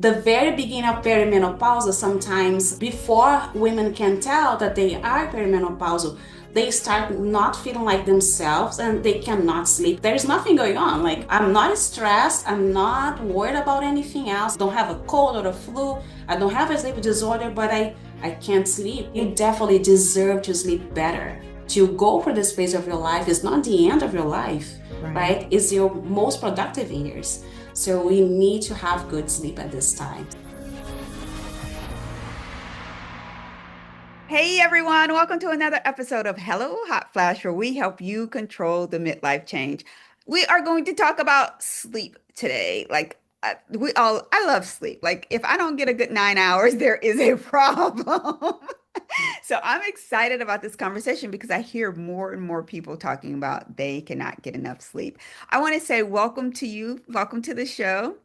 the very beginning of perimenopause, sometimes before women can tell that they are perimenopausal, they start not feeling like themselves and they cannot sleep. There's nothing going on. Like, I'm not stressed, I'm not worried about anything else. Don't have a cold or a flu, I don't have a sleep disorder, but I can't sleep. You definitely deserve to sleep better. To go for this phase of your life is not the end of your life, right? It's your most productive years. So we need to have good sleep at this time. Hey everyone, welcome to another episode of Hello Hot Flash, where we help you control the midlife change. We are going to talk about sleep today. I love sleep. Like, if I don't get a good 9 hours, there is a problem. So I'm excited about this conversation because I hear more and more people talking about they cannot get enough sleep. I want to say welcome to you. Welcome to the show.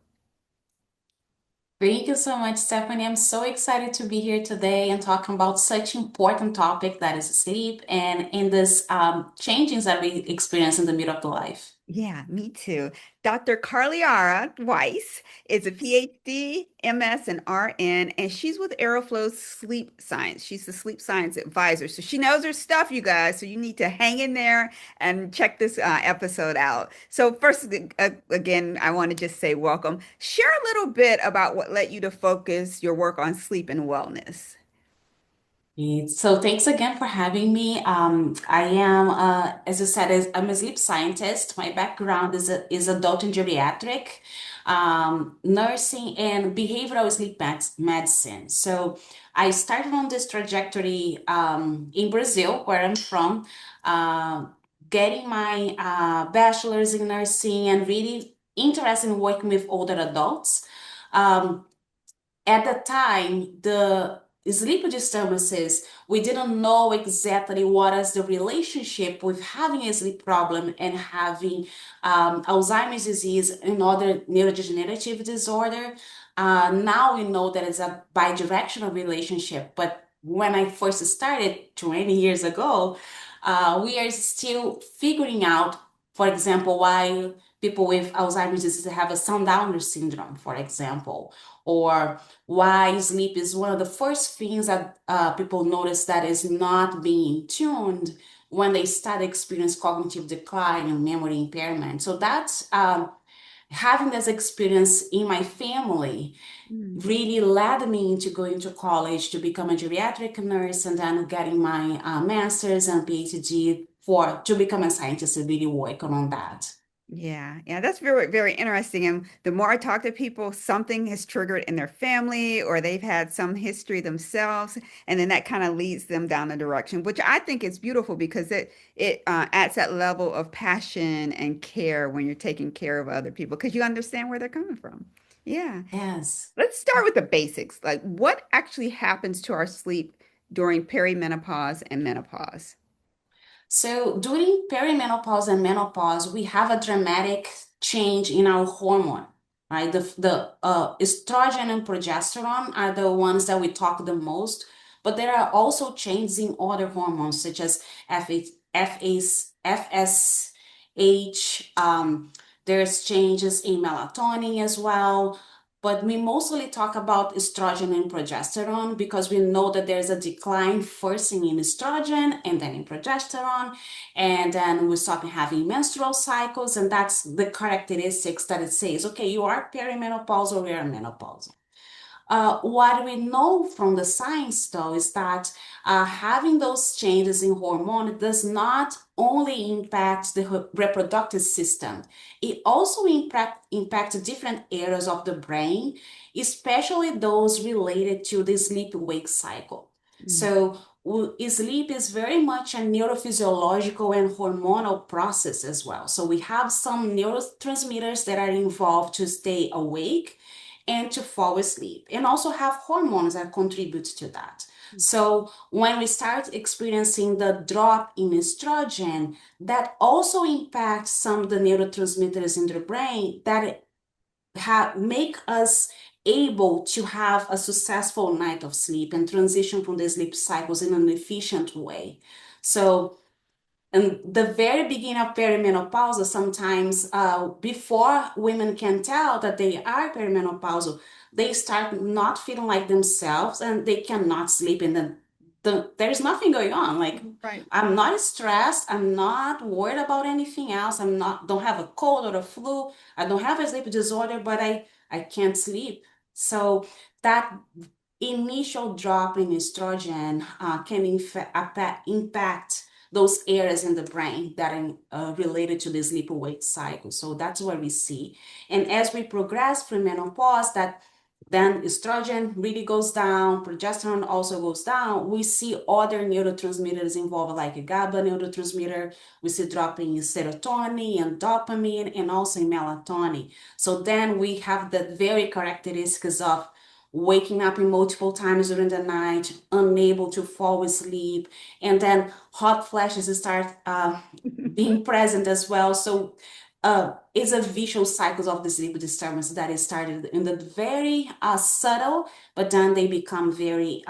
Thank you so much, Stephanie. I'm so excited to be here today and talking about such important topic that is sleep and in this changes that we experience in the middle of the life. Yeah, me too. Dr. Carleara Weiss is a PhD, MS, and RN, and she's with Aeroflow's Sleep Science. She's the sleep science advisor. So she knows her stuff, you guys. So you need to hang in there and check this episode out. So, first, again, I want to just say welcome. Share a little bit about what led you to focus your work on sleep and wellness. So thanks again for having me. I am, as I said, I'm a sleep scientist. My background is adult and geriatric, nursing and behavioral sleep medicine. So I started on this trajectory in Brazil, where I'm from, uh, getting my bachelor's in nursing and really interested in working with older adults. Um, at the time, the sleep disturbances, we didn't know exactly what is the relationship with having a sleep problem and having Alzheimer's disease and other neurodegenerative disorder. Now we know that it's a bidirectional relationship, but when I first started 20 years ago, we are still figuring out, for example, why people with Alzheimer's disease have a sundowner syndrome, for example, or why sleep is one of the first things that people notice that is not being tuned when they start experience cognitive decline and memory impairment. So that's having this experience in my family really led me into going to college to become a geriatric nurse and then getting my master's and PhD for to become a scientist and really working on that. Yeah, that's very, very interesting. And the more I talk to people, something has triggered in their family or they've had some history themselves, and then that kind of leads them down a direction, which I think is beautiful because it adds that level of passion and care when you're taking care of other people because you understand where they're coming from. Yeah. Yes. Let's start with the basics. Like, what actually happens to our sleep during perimenopause and menopause? So during perimenopause and menopause, we have a dramatic change in our hormone, right? The estrogen and progesterone are the ones that we talk the most, but there are also changes in other hormones such as FSH. There's changes in melatonin as well. But we mostly talk about estrogen and progesterone because we know that there's a decline first in estrogen and then in progesterone, and then we stop having menstrual cycles, and that's the characteristics that it says, okay, you are perimenopausal or you are menopausal. What we know from the science, though, is that having those changes in hormone does not only impact the reproductive system, it also impacts different areas of the brain, especially those related to the sleep-wake cycle. So, sleep is very much a neurophysiological and hormonal process as well. So, we have some neurotransmitters that are involved to stay awake and to fall asleep, and also have hormones that contribute to that. So when we start experiencing the drop in estrogen, that also impacts some of the neurotransmitters in the brain that make us able to have a successful night of sleep and transition from the sleep cycles in an efficient way. So in the very beginning of perimenopause, sometimes before women can tell that they are perimenopausal, they start not feeling like themselves and they cannot sleep. And then there's nothing going on. Like, Right. I'm not stressed. I'm not worried about anything else. Don't have a cold or a flu. I don't have a sleep disorder, but I can't sleep. So that initial drop in estrogen can impact those areas in the brain that are related to the sleep-wake cycle. So that's what we see. And as we progress through menopause, that then estrogen really goes down, progesterone also goes down. We see other neurotransmitters involved, like a GABA neurotransmitter. We see dropping in serotonin and dopamine and also in melatonin. So then we have the very characteristics of waking up in multiple times during the night, unable to fall asleep, and then hot flashes start being present as well. So it's a vicious cycle of the sleep disturbance that is started in the very subtle, but then they become very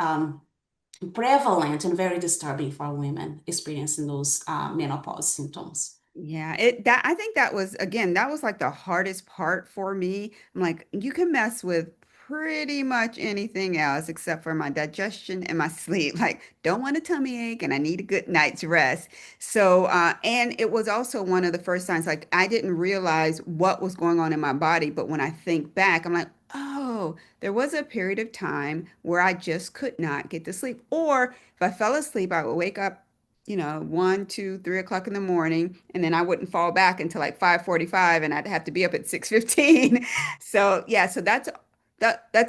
prevalent and very disturbing for women experiencing those menopause symptoms. Yeah, it that I think that was again, that was like the hardest part for me. I'm like, you can mess with pretty much anything else except for my digestion and my sleep. Like, don't want a tummy ache and I need a good night's rest. So, and it was also one of the first signs, like I didn't realize what was going on in my body, but when I think back, I'm like, oh, there was a period of time where I just could not get to sleep. Or if I fell asleep, I would wake up 1, 2, 3 o'clock in the morning, and then I wouldn't fall back until like 5:45, and I'd have to be up at 6:15. So yeah, so that's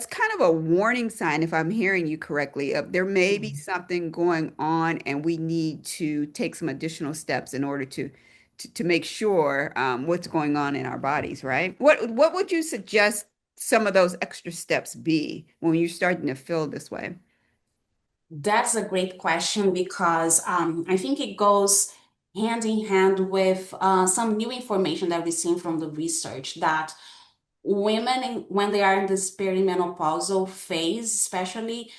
kind of a warning sign if I'm hearing you correctly. There may be something going on, and we need to take some additional steps in order to make sure what's going on in our bodies, right? What would you suggest some of those extra steps be when you're starting to feel this way? That's a great question because I think it goes hand in hand with some new information that we've seen from the research that women, when they are in this perimenopausal phase, especially,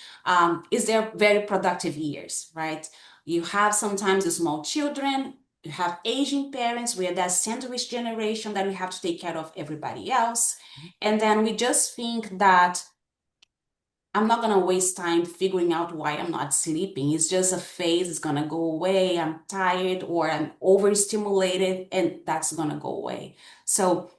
is their very productive years, right? You have sometimes the small children, you have aging parents, we are that sandwich generation that we have to take care of everybody else. And then we just think that I'm not gonna waste time figuring out why I'm not sleeping. It's just a phase, it's gonna go away. I'm tired or I'm overstimulated, and that's gonna go away. So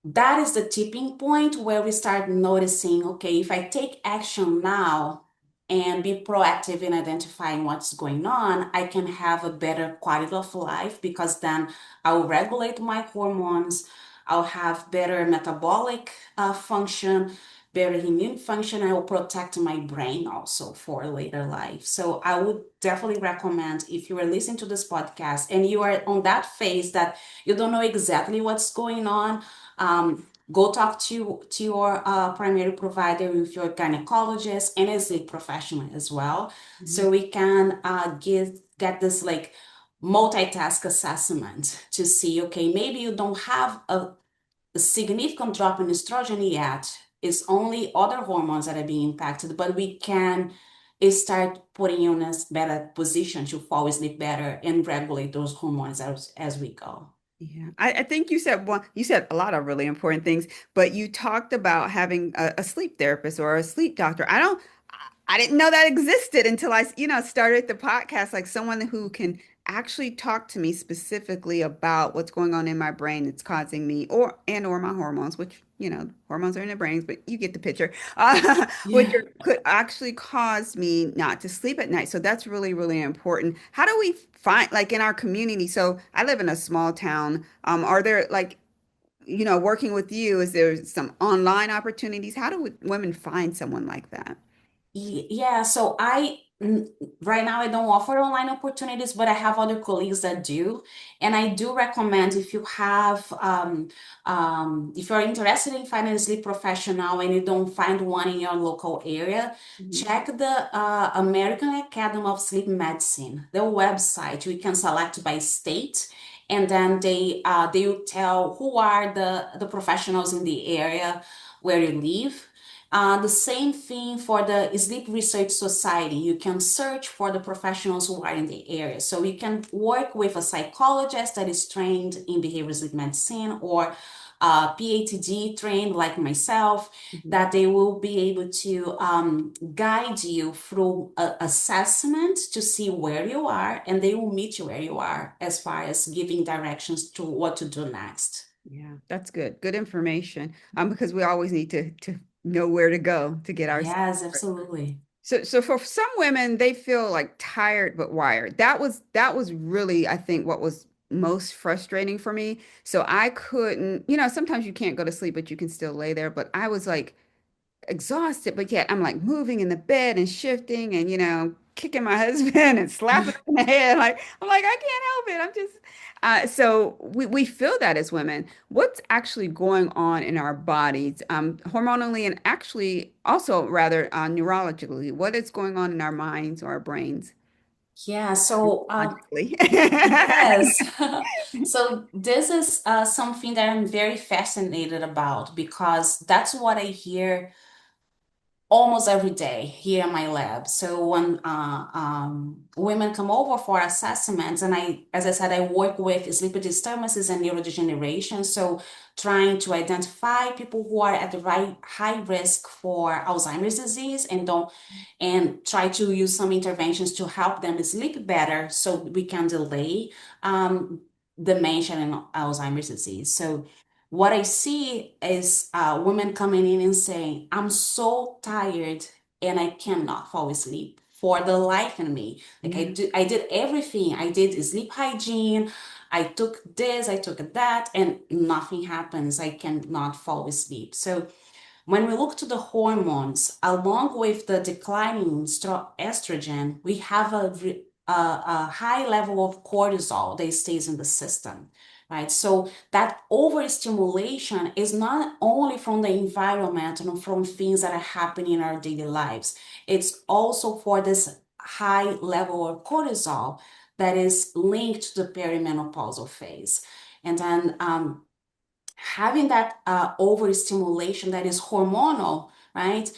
that is the tipping point where we start noticing, okay, if I take action now and be proactive in identifying what's going on, I can have a better quality of life because then I'll regulate my hormones, I'll have better metabolic function, better immune function. I will protect my brain also for later life. So I would definitely recommend if you are listening to this podcast and you are on that phase that you don't know exactly what's going on, go talk to your primary provider, with your gynecologist and a sleep professional as well, so we can get this like multitask assessment to see, okay, maybe you don't have a significant drop in estrogen yet. It's only other hormones that are being impacted, but we can start putting you in a better position to fall asleep better and regulate those hormones as we go. Yeah, I think you said a lot of really important things, but you talked about having a sleep therapist or a sleep doctor. I didn't know that existed until started the podcast, like someone who can actually talk to me specifically about what's going on in my brain that's causing me or my hormones, which, hormones are in the brains, but you get the picture, Yeah. could actually cause me not to sleep at night. So that's really, really important. How do we find, like in our community? So I live in a small town. Are there like, working with you, is there some online opportunities? How do women find someone like that? Yeah, so right now I don't offer online opportunities, but I have other colleagues that do. And I do recommend if you have if you're interested in finding a sleep professional and you don't find one in your local area, Mhm. check the American Academy of Sleep Medicine, their website. We can select by state. And then they will tell who are the professionals in the area where you live. The same thing for the Sleep Research Society. You can search for the professionals who are in the area. So you can work with a psychologist that is trained in behavioral sleep medicine or PhD trained like myself, Mhm. that they will be able to guide you through assessment to see where you are, and they will meet you where you are as far as giving directions to what to do next. Yeah, that's good. Good information. Because we always need to know where to go to get our sleep. Yes, absolutely. So for some women, they feel like tired but wired. That was really, I think, what was most frustrating for me. So I couldn't, sometimes you can't go to sleep, but you can still lay there. But I was like exhausted, but yet I'm like moving in the bed and shifting and, kicking my husband and slapping him in the head. Like, I'm like, I can't help it. I'm just, so we feel that as women. What's actually going on in our bodies, hormonally and actually also rather neurologically? What is going on in our minds or our brains? Yeah, so Logically. yes. So this is something that I'm very fascinated about because that's what I hear almost every day here in my lab. So when women come over for assessments, and as I said, I work with sleep disturbances and neurodegeneration. So trying to identify people who are at the right high risk for Alzheimer's disease and try to use some interventions to help them sleep better so we can delay dementia and Alzheimer's disease. So what I see is women coming in and saying, I'm so tired and I cannot fall asleep for the life in me. Like Yeah. I did everything. I did sleep hygiene. I took this, I took that, and nothing happens. I cannot fall asleep. So when we look to the hormones, along with the declining estrogen, we have a high level of cortisol that stays in the system, right? So that overstimulation is not only from the environment and from things that are happening in our daily lives, it's also for this high level of cortisol that is linked to the perimenopausal phase. And then having that overstimulation that is hormonal, right,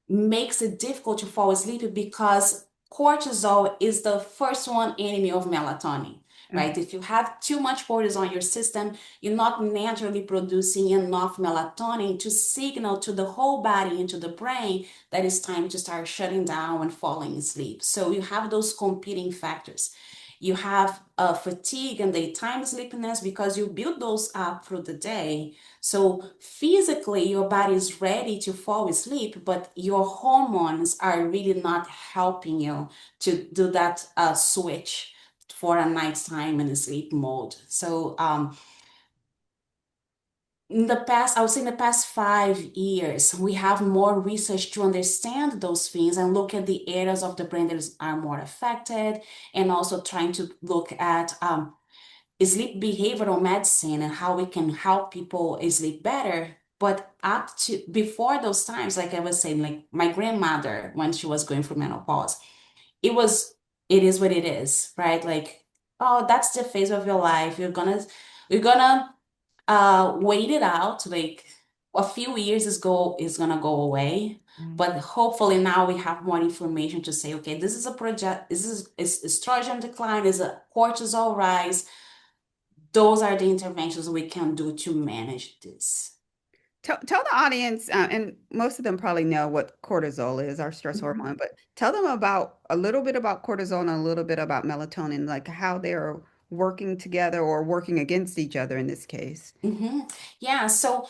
makes it difficult to fall asleep because cortisol is the first one enemy of melatonin. Okay. Right? If you have too much cortisol in your system, you're not naturally producing enough melatonin to signal to the whole body and to the brain that it's time to start shutting down and falling asleep. So you have those competing factors. You have fatigue and daytime sleepiness because you build those up through the day. So physically, your body is ready to fall asleep, but your hormones are really not helping you to do that switch for a nighttime and a sleep mode. So in the past, I would say in the past 5 years, we have more research to understand those things and look at the areas of the brain that are more affected, and also trying to look at sleep behavioral medicine and how we can help people sleep better. But up to before those times, like I was saying, like my grandmother, when she was going through menopause, it was, it is what it is, right? Like, oh, that's the phase of your life. You're gonna wait it out, like a few years is gonna go away. But hopefully now we have more information to say, okay, this is a project, this is estrogen decline, is a cortisol rise. Those are the interventions we can do to manage this. Tell the audience, and most of them probably know what cortisol is, our stress Mhm. hormone, but tell them about a little bit about cortisol and a little bit about melatonin, like how they're working together or working against each other in this case. Yeah, so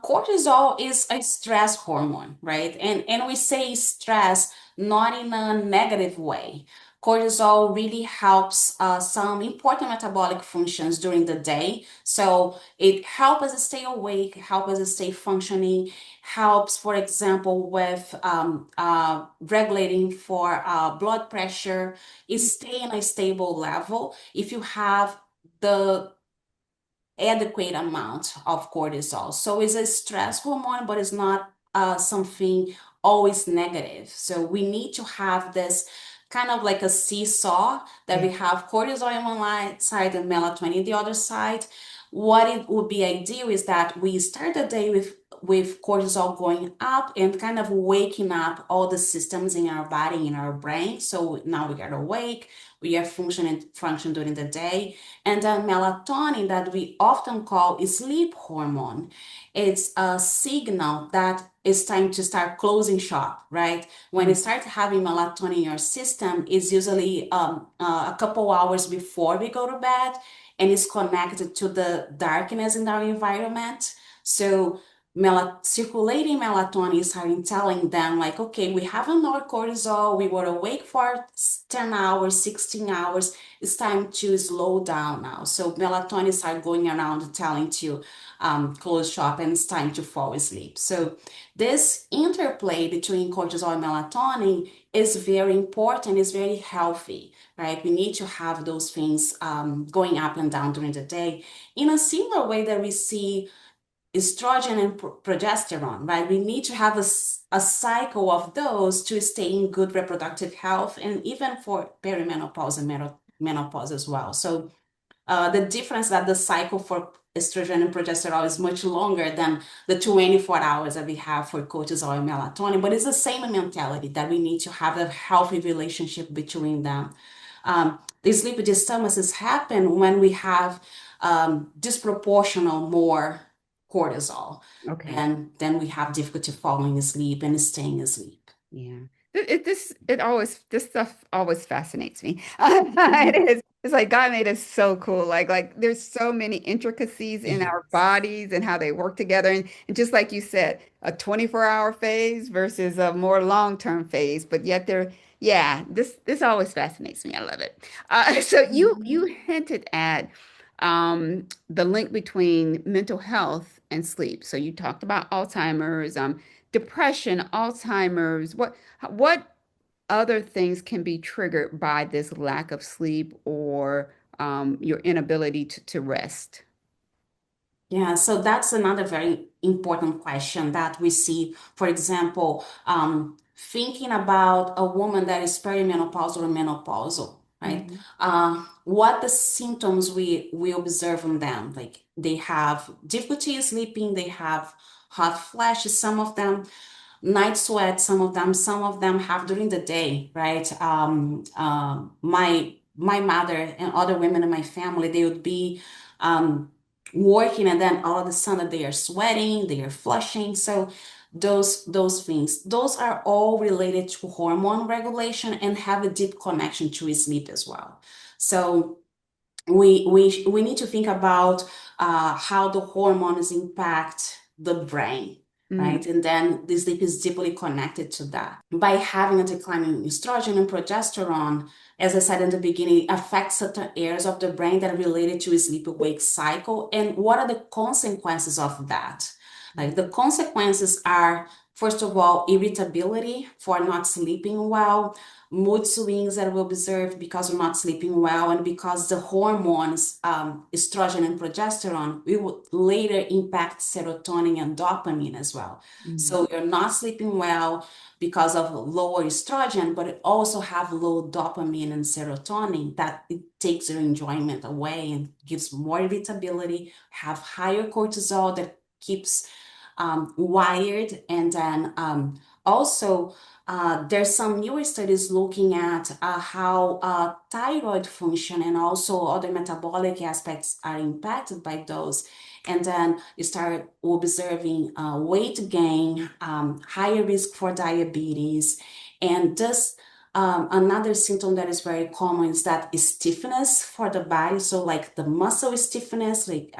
cortisol is a stress hormone, right? And we say stress not in a negative way. Cortisol really helps some important metabolic functions during the day. So it helps us stay awake, helps us stay functioning, helps, for example, with regulating for blood pressure, is stay in a stable level. If you have the adequate amount of cortisol. So it's a stress hormone, but it's not something always negative. So we need to have this kind of like a seesaw that Yeah. we have cortisol on one side and melatonin the other side. What it would be ideal is that we start the day with cortisol going up and kind of waking up all the systems in our body, in our brain. So now we are awake, we are function during the day. And then melatonin, that we often call a sleep hormone, it's a signal that it's time to start closing shop, right? When you start having melatonin in your system, it's usually a couple hours before we go to bed, and it's connected to the darkness in our environment. So circulating melatonin is starting telling them like, okay, we have enough cortisol. We were awake for 10 hours, 16 hours. It's time to slow down now. So melatonin start going around telling to close shop, and it's time to fall asleep. So this interplay between cortisol and melatonin is very important, is very healthy, right? We need to have those things going up and down during the day in a similar way that we see estrogen and progesterone, right? We need to have a cycle of those to stay in good reproductive health, and even for perimenopause and menopause as well. So the difference that the cycle for estrogen and progesterone is much longer than the 24 hours that we have for cortisol and melatonin, but it's the same mentality that we need to have a healthy relationship between them. The sleep disturbances happen when we have disproportional more cortisol, Okay. and then we have difficulty falling asleep and staying asleep. Yeah. This stuff always fascinates me. It is. It's like God made us so cool. Like there's so many intricacies in Yeah. our bodies and how they work together. And just like you said, a 24-hour phase versus a more long-term phase. But yet yeah, this always fascinates me. I love it. So you Mhm. hinted at the link between mental health and sleep. So you talked about Alzheimer's, depression, Alzheimer's. What other things can be triggered by this lack of sleep or your inability to rest? Yeah, so that's another very important question that we see. For example, thinking about a woman that is perimenopausal or menopausal, right? Mhm. What the symptoms we observe in them? Like they have difficulty sleeping, they have hot flashes, some of them night sweat, some of them have during the day, right? My mother and other women in my family, they would be um, working, and then all of a sudden they are sweating, they are flushing. So those things, those are all related to hormone regulation and have a deep connection to sleep as well. So we need to think about how the hormones impact the brain, Mm, right? And then the sleep is deeply connected to that. By having a decline in estrogen and progesterone, as I said in the beginning, it affects certain areas of the brain that are related to a sleep-wake cycle. And what are the consequences of that? Like the consequences are, first of all, irritability for not sleeping well, mood swings that we observe because we're not sleeping well, and because the hormones, estrogen and progesterone, we will later impact serotonin and dopamine as well. mm, So you're not sleeping well because of lower estrogen, but it also have low dopamine and serotonin that it takes your enjoyment away and gives more irritability, have higher cortisol that keeps wired, and then also there's some newer studies looking at how thyroid function and also other metabolic aspects are impacted by those. And then you start observing weight gain, higher risk for diabetes, and this another symptom that is very common is that stiffness for the body. So like the muscle stiffness, like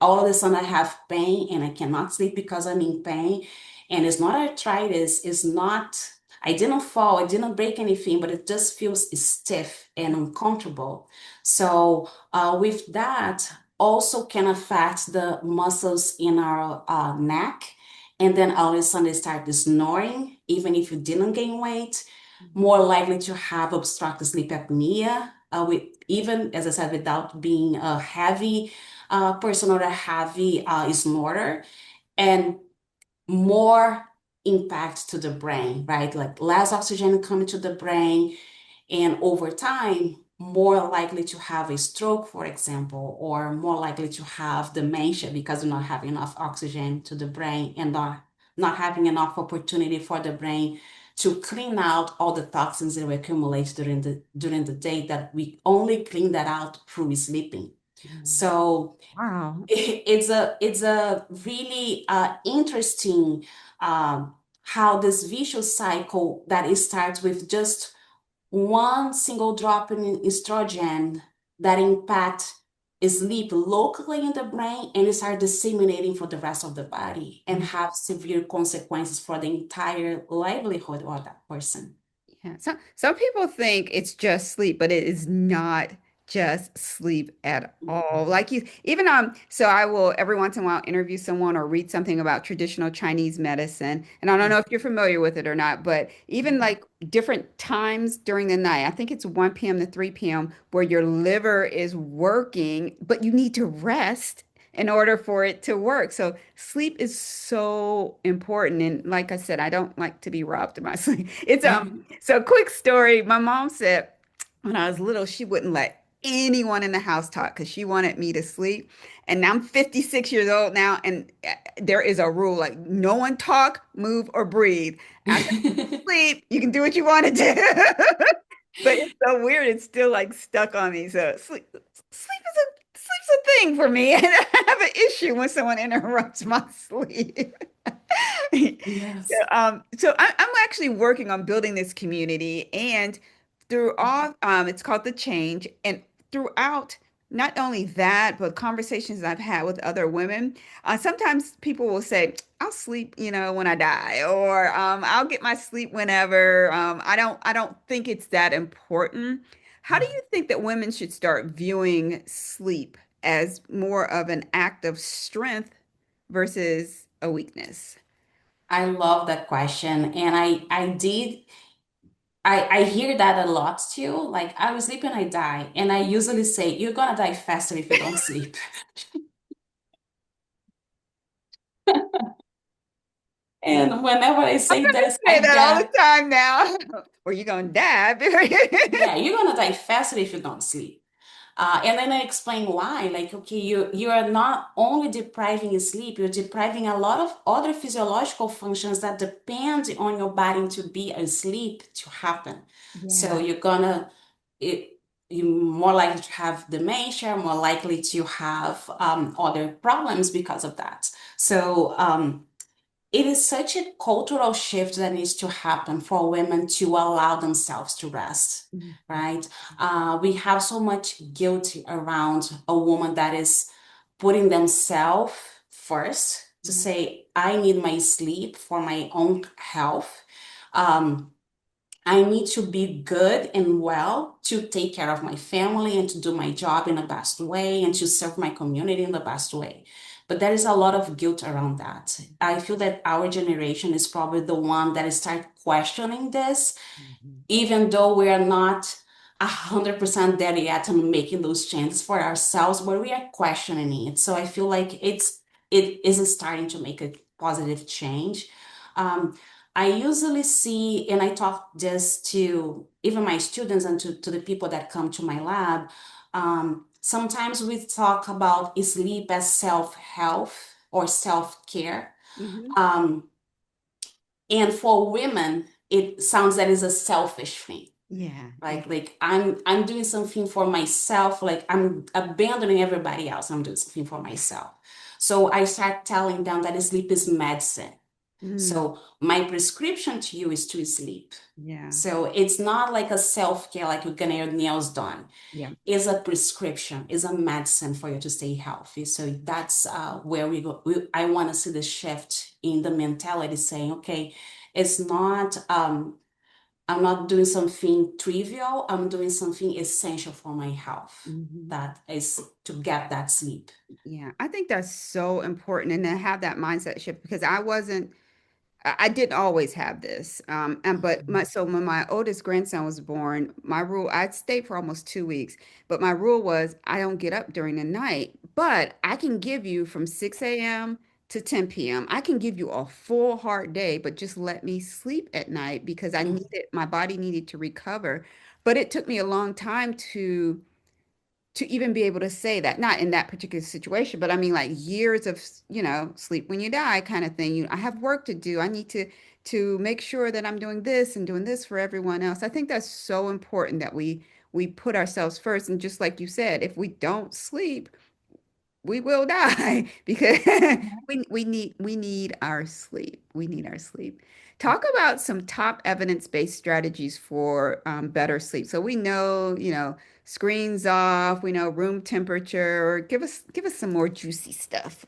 all of a sudden I have pain and I cannot sleep because I'm in pain. And it's not arthritis, it's not, I didn't fall, I didn't break anything, but it just feels stiff and uncomfortable. So with that, also can affect the muscles in our neck. And then all of a sudden they start snoring, even if you didn't gain weight, more likely to have obstructive sleep apnea, with even, as I said, without being a heavy person or a heavy snorter, and more impact to the brain, right? Like less oxygen coming to the brain, and over time, more likely to have a stroke, for example, or more likely to have dementia because we not having enough oxygen to the brain and not having enough opportunity for the brain to clean out all the toxins that we accumulate during the day that we only clean that out through sleeping. Mm. So Wow. it's a really interesting how this vicious cycle that it starts with just one single drop in estrogen that impact sleep locally in the brain and start disseminating for the rest of the body and have severe consequences for the entire livelihood of that person. Yeah. Some people think it's just sleep, but it is not just sleep at all. Like you even so I will every once in a while interview someone or read something about traditional Chinese medicine. And I don't know if you're familiar with it or not, but even like different times during the night, I think it's 1 p.m. to 3 p.m. where your liver is working, but you need to rest in order for it to work. So sleep is so important. And like I said, I don't like to be robbed of my sleep. It's so quick story. My mom said when I was little, she wouldn't let anyone in the house talk because she wanted me to sleep. And now I'm 56 years old now, and there is a rule like no one talk, move, or breathe. After sleep, you can do what you want to do. But it's so weird. It's still like stuck on me. So sleep's a thing for me, and I have an issue when someone interrupts my sleep. Yes. I'm actually working on building this community, and through all, it's called The Change, and throughout not only that, but conversations I've had with other women, sometimes people will say, "I'll sleep, when I die," or "I'll get my sleep whenever." I don't think it's that important. How do you think that women should start viewing sleep as more of an act of strength versus a weakness? I love that question. And I hear that a lot too. Like I was sleeping, I die. And I usually say, you're gonna die faster if you don't sleep. And whenever I say this, Say I that all the get, time now. Or you gonna die. yeah, you're gonna die faster if you don't sleep. And then I explain why. Like, okay, you are not only depriving your sleep, you're depriving a lot of other physiological functions that depend on your body to be asleep to happen. So Yeah. you're gonna it you're more likely to have dementia, more likely to have other problems because of that. So it is such a cultural shift that needs to happen for women to allow themselves to rest, Mhm. right? We have so much guilt around a woman that is putting themselves first to Yeah. say, I need my sleep for my own health. Um, I need to be good and well to take care of my family and to do my job in the best way and to serve my community in the best way. But there is a lot of guilt around that. I feel that our generation is probably the one that start questioning this, Mhm. even though we are not 100% there yet on making those changes for ourselves, but we are questioning it. So I feel like it is starting to make a positive change. Um, I usually see, and I talk this to even my students and to the people that come to my lab. Sometimes we talk about sleep as self-health or self-care. Mhm. Um, and for women, it sounds that is a selfish thing. Yeah. Yeah. Like I'm doing something for myself, like I'm abandoning everybody else. I'm doing something for myself. So I start telling them that sleep is medicine. Mm. So my prescription to you is to sleep. Yeah. So it's not like a self-care, like you're getting your nails done. Yeah. It's a prescription, it's a medicine for you to stay healthy. So that's where we go. I want to see the shift in the mentality saying, okay, it's not I'm not doing something trivial. I'm doing something essential for my health. Mhm. That is to get that sleep. Yeah. I think that's so important and to have that mindset shift because I didn't always have this. And but my so when my oldest grandson was born, my rule, I'd stayed for almost 2 weeks, but my rule was I don't get up during the night, but I can give you from 6 a.m. to 10 p.m. I can give you a full hard day, but just let me sleep at night because my body needed to recover. But it took me a long time to even be able to say that, not in that particular situation, but I mean like years of, sleep when you die kind of thing. I have work to do. I need to make sure that I'm doing this and doing this for everyone else. I think that's so important that we put ourselves first. And just like you said, if we don't sleep, we will die because we need our sleep. We need our sleep. Talk about some top evidence-based strategies for better sleep. So we know, screens off, we know room temperature. Give us some more juicy stuff.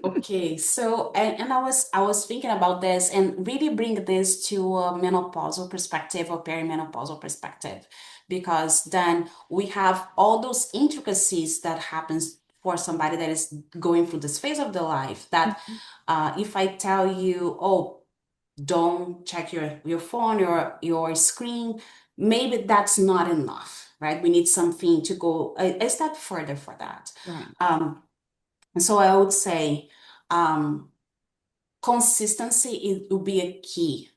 Okay, so and I was thinking about this and really bring this to a menopausal perspective or perimenopausal perspective, because then we have all those intricacies that happens for somebody that is going through this phase of their life that if I tell you, oh, don't check your phone, your screen, maybe that's not enough, right? We need something to go a step further for that. Right. So I would say um, consistency will be a key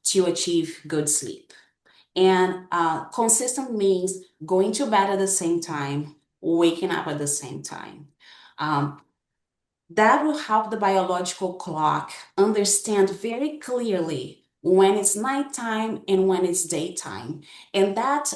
to achieve good sleep. And consistent means going to bed at the same time, waking up at the same time. Um, that will help the biological clock understand very clearly when it's nighttime and when it's daytime. And that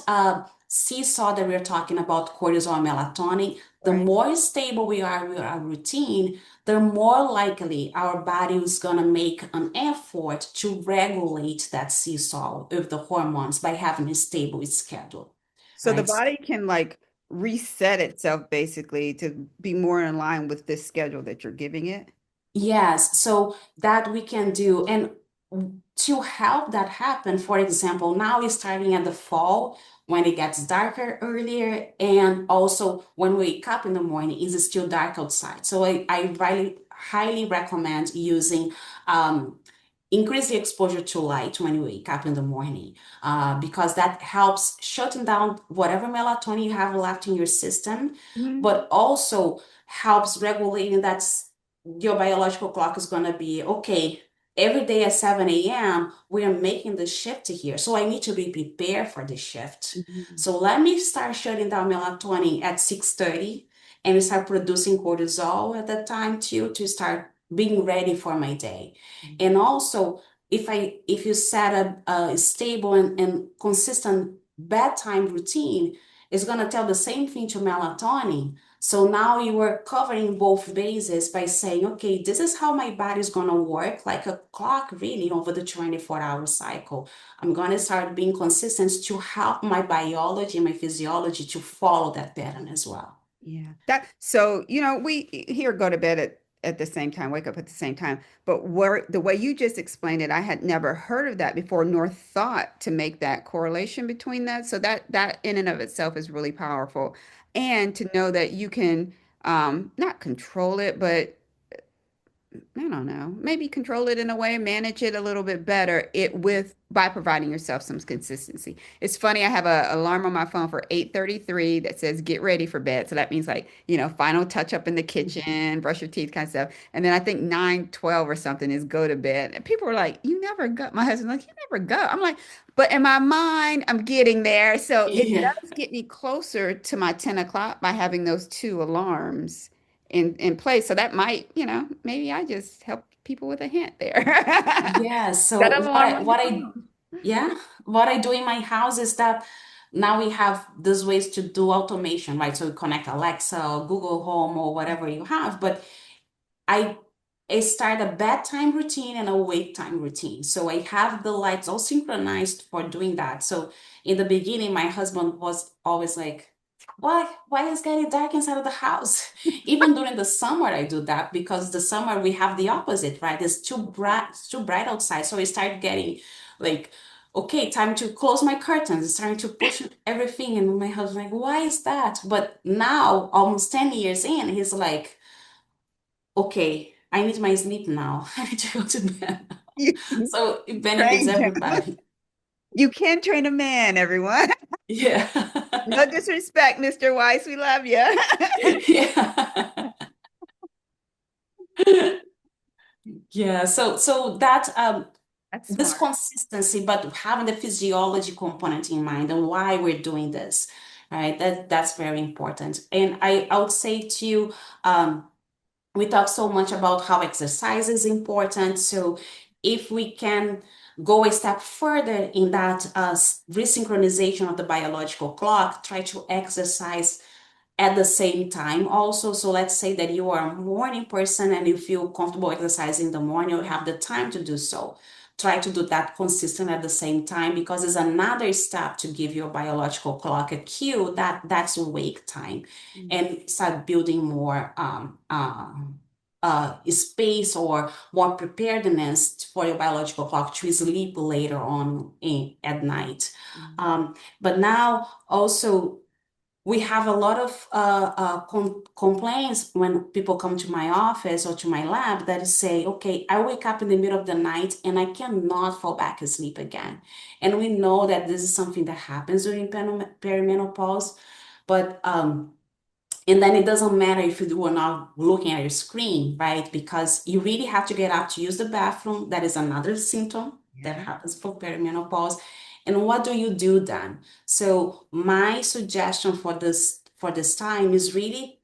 seesaw that we're talking about, cortisol and melatonin, the Right. more stable we are with our routine, the more likely our body is going to make an effort to regulate that seesaw of the hormones by having a stable schedule, So the right? body can like reset itself basically to be more in line with this schedule that you're giving it. Yes, so that we can do. And to help that happen, for example, now it's starting at the fall when it gets darker earlier, and also when we wake up in the morning, it's still dark outside. So I really highly recommend using increase the exposure to light when you wake up in the morning, because that helps shutting down whatever melatonin you have left in your system, Mhm. but also helps regulating your biological clock is going to be okay. Every day at 7 a.m., we are making the shift here. So I need to be prepared for the shift. Mhm. So let me start shutting down melatonin at 6:30 and start producing cortisol at that time too to start being ready for my day. And also, if you set a stable and consistent bedtime routine, it's gonna tell the same thing to melatonin. So now you are covering both bases by saying, okay, this is how my body is gonna work, like a clock really over the 24-hour cycle. I'm gonna start being consistent to help my biology and my physiology to follow that pattern as well. Yeah. That so, we here go to bed at the same time, wake up at the same time. But the way you just explained it, I had never heard of that before, nor thought to make that correlation between that. So that in and of itself is really powerful. And to know that you can not control it, but I don't know, maybe control it in a way, manage it a little bit better it with by providing yourself some consistency. It's funny, I have a alarm on my phone for 8:33 that says get ready for bed. So that means like, final touch up in the kitchen, brush your teeth kind of stuff. And then I think 9:12 or something is go to bed. And people are like, you never go. My husband's like, you never go. I'm like, but in my mind, I'm getting there. So it Yeah. does get me closer to my 10 o'clock by having those two alarms in place. So that might, maybe I just help people with a hint there. Yeah. Set So alarm on your phone. yeah, what I do in my house is that now we have these ways to do automation, right? So we connect Alexa or Google Home or whatever you have, but I I start a bedtime routine and a wake time routine. So I have the lights all synchronized for doing that. So in the beginning, my husband was always like, why is getting dark inside of the house? Even during the summer, I do that because the summer we have the opposite, right? It's too bright outside. So I start getting like, okay, time to close my curtains. It's time to push everything. And my husband like, why is that? But now, almost 10 years in, he's like, okay, I need my sleep now. I need to go to bed. You So it benefits trained him. everybody. You can train a man, everyone. Yeah. No disrespect, Mr. Weiss. We love you. Yeah. Yeah, so that That's this smart. consistency, but having the physiology component in mind and why we're doing this, right? That's very important. And I would say too, we talk so much about how exercise is important. So if we can go a step further in that resynchronization of the biological clock, try to exercise at the same time also. So let's say that you are a morning person and you feel comfortable exercising in the morning, you have the time to do so. Try to do that consistent at the same time because it's another step to give your biological clock a cue that that's wake time and start building more space or more preparedness for your biological clock to sleep later on at night. Mhm. But now also we have a lot of complaints when people come to my office or to my lab that say, okay, I wake up in the middle of the night and I cannot fall back asleep again. And we know that this is something that happens during perimenopause, but and then it doesn't matter if you are not looking at your screen, right? Because you really have to get up to use the bathroom. That is another symptom that Yeah. happens for perimenopause. And what do you do then? So my suggestion for this time is really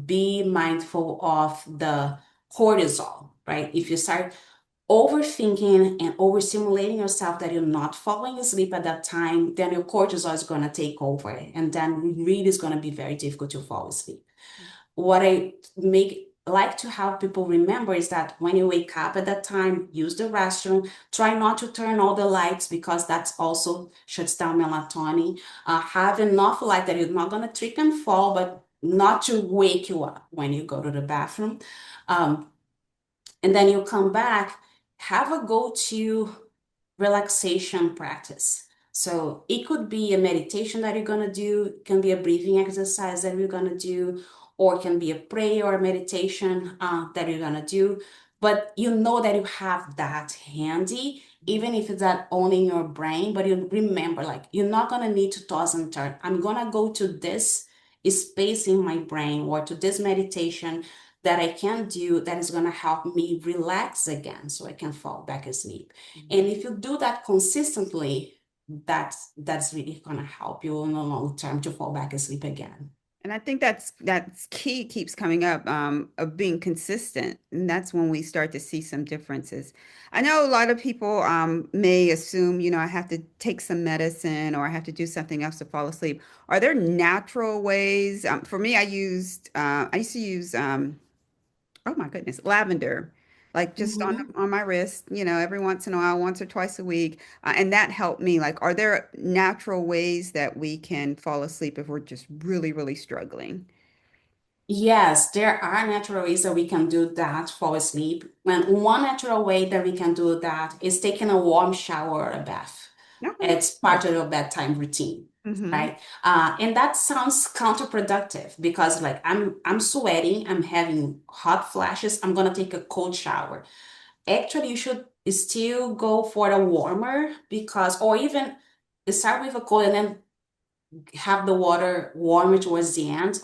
be mindful of the cortisol, right? If you start overthinking and overstimulating yourself that you're not falling asleep at that time, then your cortisol is going to take over. And then really is going to be very difficult to fall asleep. What I make like to have people remember is that when you wake up at that time, use the restroom. Try not to turn all the lights because that's also shuts down melatonin. Have enough light that you're not gonna trip and fall, but not to wake you up when you go to the bathroom. Um, and then you come back, have a go-to relaxation practice. So it could be a meditation that you're gonna do, it can be a breathing exercise that you're gonna do, or it can be a prayer or meditation that you're gonna do. But you know that you have that handy, even if it's not only in your brain, but you remember, like, you're not gonna need to toss and turn. I'm gonna go to this space in my brain or to this meditation that I can do that is gonna help me relax again so I can fall back asleep. And Mhm. if you do that consistently, that's really gonna help you in the long term to fall back asleep again. And I think that's key keeps coming up of being consistent, and that's when we start to see some differences. I know a lot of people may assume, I have to take some medicine or I have to do something else to fall asleep. Are there natural ways? For me, I used to use oh my goodness, lavender, like just on Mhm. on my wrist, every once in a while, once or twice a week, and that helped me. Like, are there natural ways that we can fall asleep if we're just really, really struggling? Yes, there are natural ways that we can do that, fall asleep. And one natural way that we can do that is taking a warm shower or a bath. Okay. It's part of your bedtime routine, Mm-hmm. right? And that sounds counterproductive because like I'm sweating, I'm having hot flashes, I'm gonna take a cold shower. Actually, you should still go for a warmer because, or even start with a cold and then have the water warmer towards the end.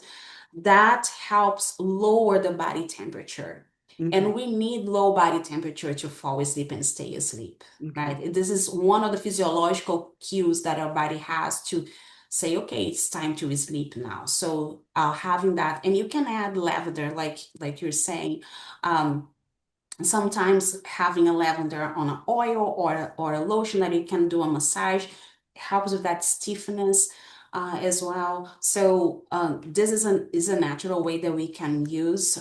That helps lower the body temperature. Mm-hmm. And we need low body temperature to fall asleep and stay asleep, Okay. right? This is one of the physiological cues that our body has to say, okay, it's time to sleep now. So having that, and you can add lavender, like you're saying. Sometimes having a lavender on an oil or a lotion that you can do a massage helps with that stiffness as well. So this is a natural way that we can use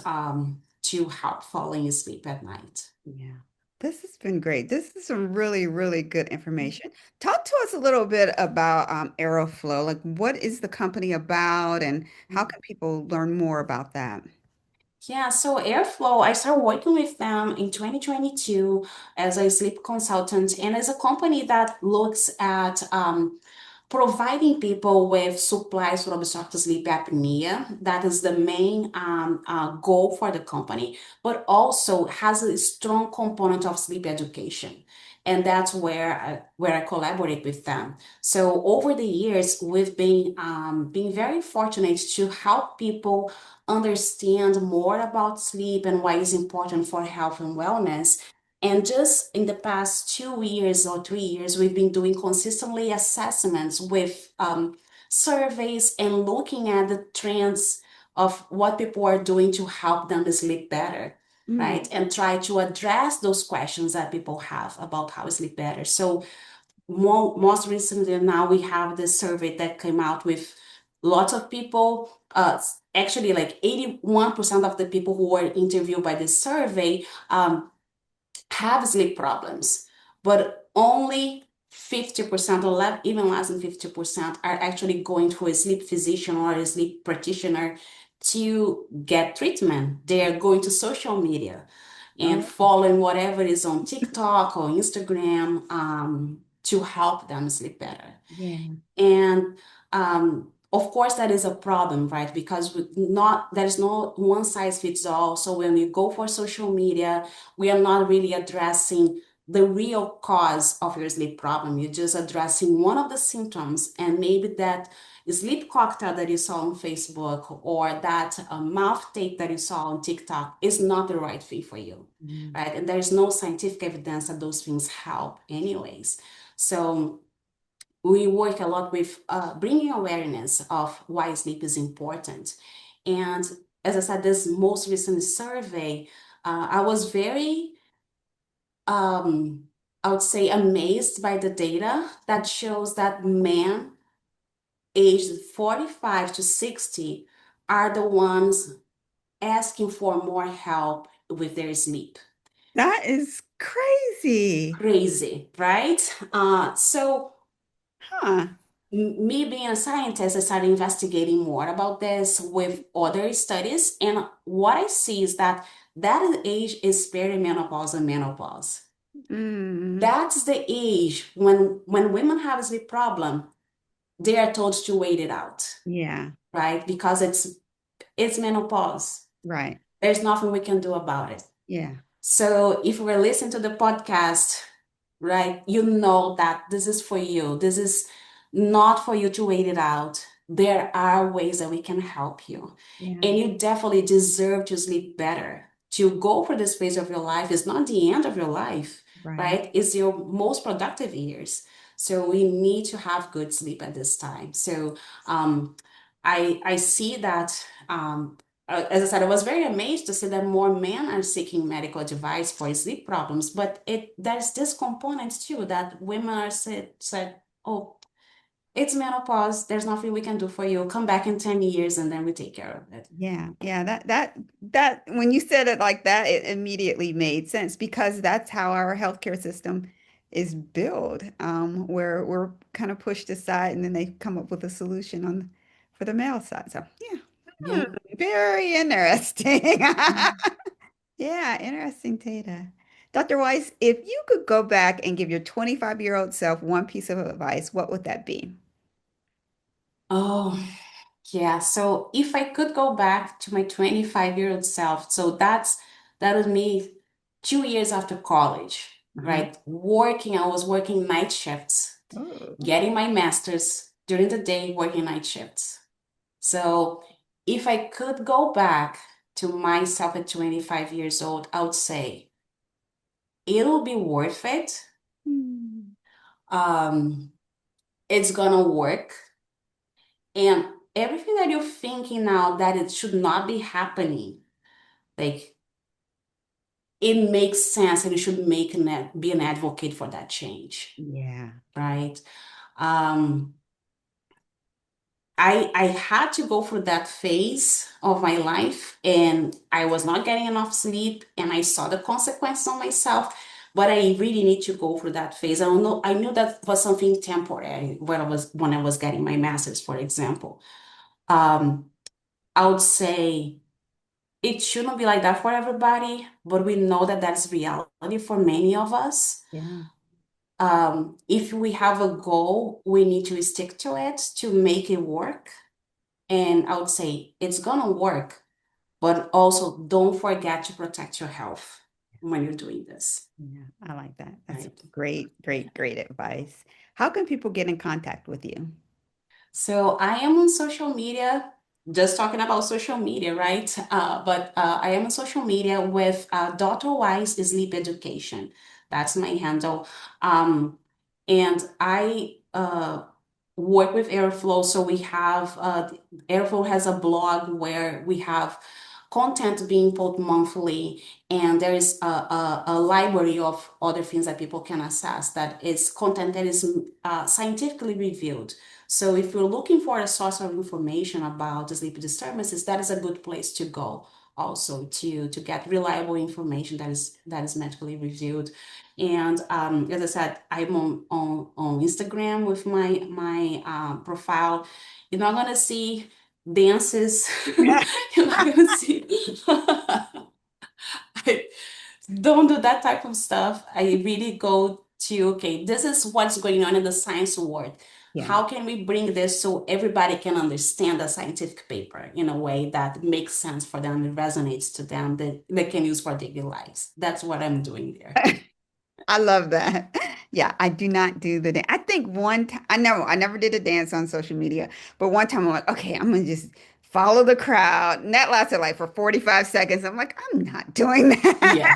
to help falling asleep at night. Yeah. This has been great. This is some really, really good information. Talk to us a little bit about Aeroflow. Like, what is the company about, and how can people learn more about that? Yeah, so Airflow, I started working with them in 2022 as a sleep consultant and as a company that looks at providing people with supplies for obstructive sleep apnea. That is the main goal for the company, but also has a strong component of sleep education. And that's where I collaborate with them. So over the years, we've been very fortunate to help people understand more about sleep and why it's important for health and wellness. And just in the past 2 years or 3 years, we've been doing consistently assessments with surveys and looking at the trends of what people are doing to help them sleep better, Mm. right? And try to address those questions that people have about how to sleep better. So most recently now we have this survey that came out with lots of people, actually like 81% of the people who were interviewed by this survey have sleep problems, but only 50% or even less than 50% are actually going to a sleep physician or a sleep practitioner to get treatment. They are going to social media and Oh, following whatever is on TikTok or Instagram to help them sleep better. yeah. And of course, that is a problem, right? Because there's no one size fits all. So when we go for social media, we are not really addressing the real cause of your sleep problem. You're just addressing one of the symptoms, and maybe that sleep cocktail that you saw on Facebook or that mouth tape that you saw on TikTok is not the right fit for you, Mm. right? And there's no scientific evidence that those things help, anyways. So we work a lot with bringing awareness of why sleep is important. And as I said, this most recent survey, I was very, um, I would say, amazed by the data that shows that men aged 45 to 60 are the ones asking for more help with their sleep. That is crazy. Crazy, right? So Huh. me being a scientist, I started investigating more about this with other studies. And what I see is that that age is perimenopause and menopause. Mm. That's the age when women have a sleep problem, they are told to wait it out, Yeah. right? Because it's menopause. Right. There's nothing we can do about it. Yeah. So if we're listening to the podcast, right, you know that this is for you. This is not for you to wait it out. There are ways that we can help you. Yeah. And you definitely deserve to sleep better. To go for this phase of your life is not the end of your life, Right. right? It's your most productive years. So we need to have good sleep at this time. So um, I see that as I said, I was very amazed to see that more men are seeking medical advice for sleep problems, but there's this component too that women are said, oh, it's menopause. There's nothing we can do for you. Come back in 10 years and then we take care of it. Yeah. Yeah. That when you said it like that, it immediately made sense because that's how our healthcare system is built, where we're kind of pushed aside and then they come up with a solution on for the male side. So yeah. Hmm, Yeah. very interesting. Yeah, interesting data. Dr. Weiss, if you could go back and give your 25-year-old self one piece of advice, what would that be? Oh, yeah. So if I could go back to my 25-year-old self, so that was me 2 years after college, Uh-huh. right? I was working night shifts, Oh, getting my master's during the day, working night shifts. So if I could go back to myself at 25 years old, I would say it'll be worth it. hmm. Um, it's gonna work. And everything that you're thinking now that it should not be happening, like it makes sense and you should be an advocate for that change, Yeah. right? Um, I had to go through that phase of my life and I was not getting enough sleep and I saw the consequences on myself, but I really need to go through that phase. I knew that was something temporary when I was getting my master's, for example. Um, I would say it shouldn't be like that for everybody, but we know that that's reality for many of us. Yeah. If we have a goal, we need to stick to it to make it work. And I would say it's gonna work, but also don't forget to protect your health when you're doing this, Yeah. I like that. That's right? great, great, great advice. How can people get in contact with you? So I am on social media. just talking about social media, right? But I am on social media with Dr. Weiss Sleep Education. That's my handle. And I work with Airflow. So we have Airflow has a blog where we have content being put monthly, and there is a library of other things that people can access that is content that is scientifically reviewed. So if you're looking for a source of information about the sleep disturbances, that is a good place to go also to get reliable information that is medically reviewed. And as I said, I'm on Instagram with my profile. You're not gonna see dances. You're not gonna see. I don't do that type of stuff. I really go to, okay, this is what's going on in the science world. Yeah. How can we bring this so everybody can understand the scientific paper in a way that makes sense for them, it resonates to them, that they can use for daily lives? That's what I'm doing there. I love that. Yeah, I do not do the dance. I think one time, I never did a dance on social media, but one time I'm like, okay, I'm gonna just follow the crowd. And that lasted like for 45 seconds. I'm like, I'm not doing that. Yeah.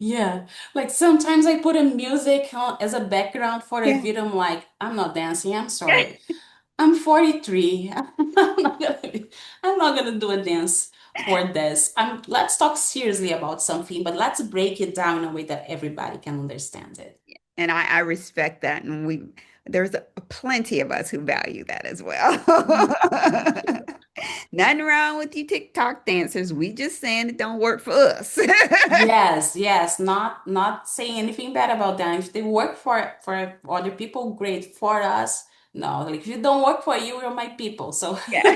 Yeah, like sometimes I put a music on as a background for a Yeah. video. I'm like, I'm not dancing. I'm sorry. I'm 43. I'm not gonna do a dance for this. Let's talk seriously about something, but let's break it down in a way that everybody can understand it. And I respect that. And there's plenty of us who value that as well. Nothing wrong with you TikTok dancers. We just saying it don't work for us. Yes, yes, not saying anything bad about them. If they work for other people, great. For us, no. Like if you don't work for you, you're my people. So Yeah.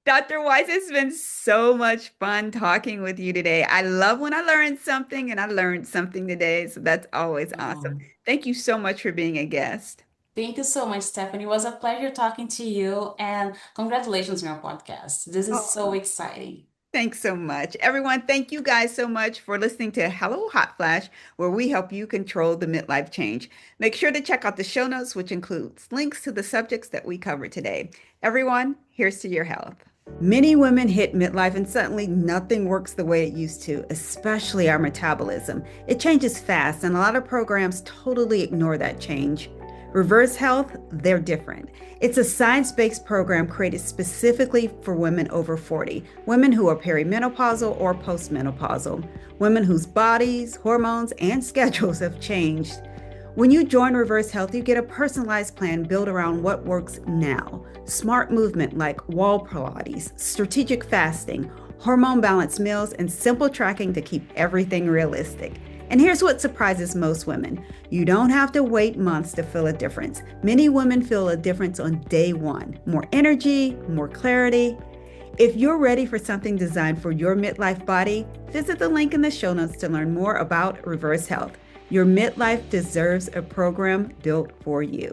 Dr. Weiss, it's been so much fun talking with you today. I love when I learn something, and I learned something today. So that's always awesome. um, Thank you so much for being a guest. thank you so much, Stephanie. It was a pleasure talking to you, and congratulations on your podcast. This is so Oh, exciting. thanks so much. Everyone, thank you guys so much for listening to Hello Hot Flash, where we help you control the midlife change. Make sure to check out the show notes, which includes links to the subjects that we covered today. Everyone, here's to your health. Many women hit midlife and suddenly nothing works the way it used to, especially our metabolism. It changes fast, and a lot of programs totally ignore that change. Reverse Health, they're different. It's a science based program created specifically for women over 40, women who are perimenopausal or postmenopausal, women whose bodies, hormones, and schedules have changed. When you join Reverse Health, you get a personalized plan built around what works now. Smart movement like wall Pilates, strategic fasting, hormone balanced meals, and simple tracking to keep everything realistic. And here's what surprises most women. You don't have to wait months to feel a difference. Many women feel a difference on day one. More energy, more clarity. If you're ready for something designed for your midlife body, visit the link in the show notes to learn more about Reverse Health. Your midlife deserves a program built for you.